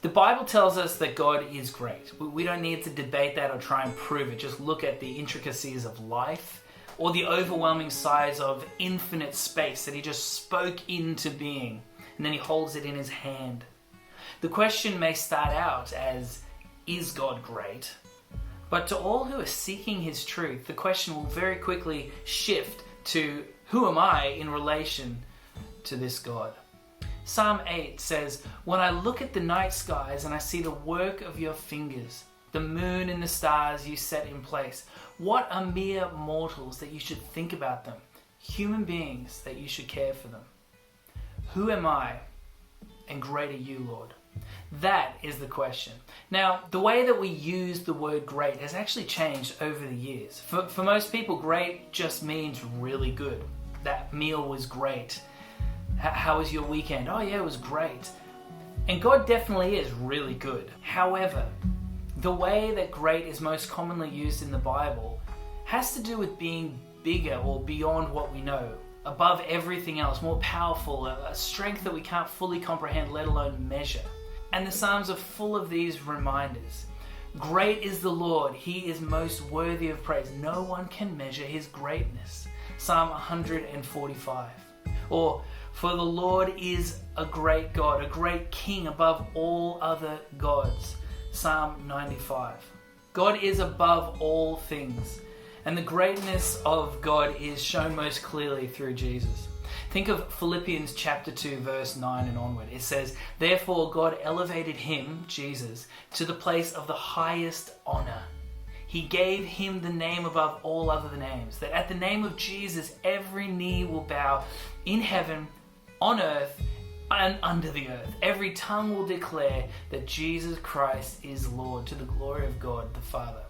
The Bible tells us that God is great. We don't need to debate that or try and prove it. Just look at the intricacies of life or the overwhelming size of infinite space that he just spoke into being, and then he holds it in his hand. The question may start out as, is God great? But to all who are seeking his truth, the question will very quickly shift to, who am I in relation to this God? Psalm 8 says, when I look at the night skies and I see the work of your fingers, the moon and the stars you set in place, what are mere mortals that you should think about them? Human beings that you should care for them. Who am I? And great are you, Lord. That is the question. Now, the way that we use the word great has actually changed over the years. For most people, great just means really good. That meal was great. How was your weekend? Oh yeah, it was great. And God definitely is really good. However, the way that great is most commonly used in the Bible has to do with being bigger or beyond what we know, above everything else, more powerful, a strength that we can't fully comprehend, let alone measure. And the Psalms are full of these reminders. Great is the Lord, he is most worthy of praise. No one can measure his greatness. Psalm 145. Or, for the Lord is a great God, a great King above all other gods. Psalm 95. God is above all things, and the greatness of God is shown most clearly through Jesus. Think of Philippians chapter 2, verse 9 and onward. It says, therefore God elevated him, Jesus, to the place of the highest honor. He gave him the name above all other names, that at the name of Jesus every knee will bow in heaven, on earth, and under the earth. Every tongue will declare that Jesus Christ is Lord, to the glory of God the Father.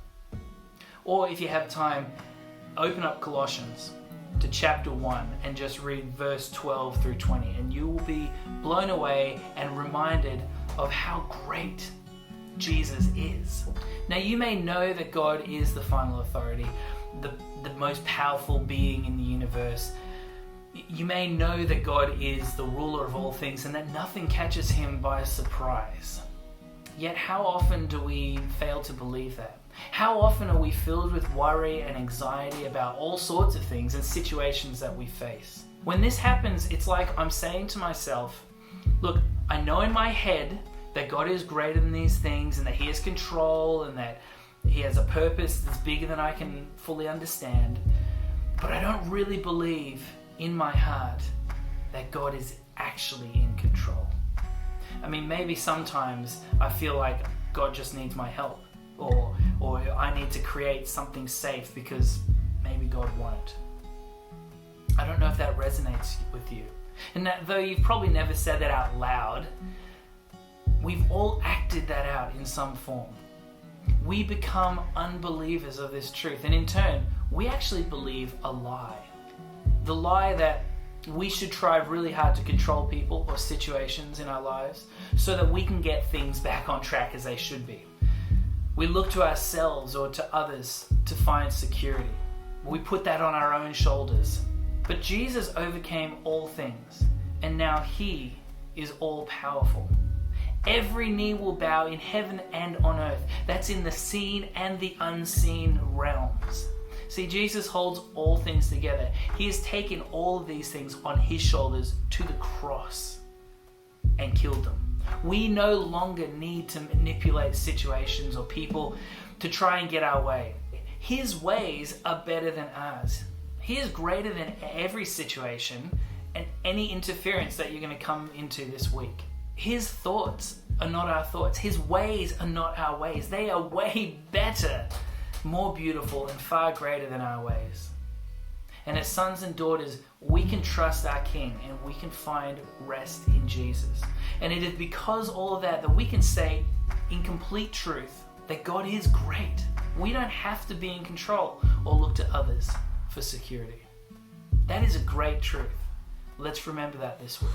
Or if you have time, open up Colossians to chapter 1 and just read verse 12 through 20, and you will be blown away and reminded of how great Jesus is. Now, you may know that God is the final authority, the most powerful being in the universe. You may know that God is the ruler of all things and that nothing catches him by surprise. Yet how often do we fail to believe that? How often are we filled with worry and anxiety about all sorts of things and situations that we face? When this happens, it's like I'm saying to myself, look, I know in my head that God is greater than these things and that he has control and that he has a purpose that's bigger than I can fully understand, but I don't really believe in my heart that God is actually in control. I mean, maybe sometimes I feel like God just needs my help, or I need to create something safe because maybe God won't. I don't know if that resonates with you. And that, though you've probably never said that out loud, we've all acted that out in some form. We become unbelievers of this truth, and in turn, we actually believe a lie. The lie that we should try really hard to control people or situations in our lives so that we can get things back on track as they should be. We look to ourselves or to others to find security. We put that on our own shoulders. But Jesus overcame all things, and now he is all powerful. Every knee will bow in heaven and on earth. That's in the seen and the unseen realms. See, Jesus holds all things together. He has taken all of these things on his shoulders to the cross and killed them. We no longer need to manipulate situations or people to try and get our way. His ways are better than ours. He is greater than every situation and any interference that you're going to come into this week. His thoughts are not our thoughts. His ways are not our ways. They are way better, more beautiful, and far greater than our ways. And as sons and daughters, we can trust our King and we can find rest in Jesus. And it is because all of that we can say in complete truth that God is great. We don't have to be in control or look to others for security. That is a great truth. Let's remember that this week.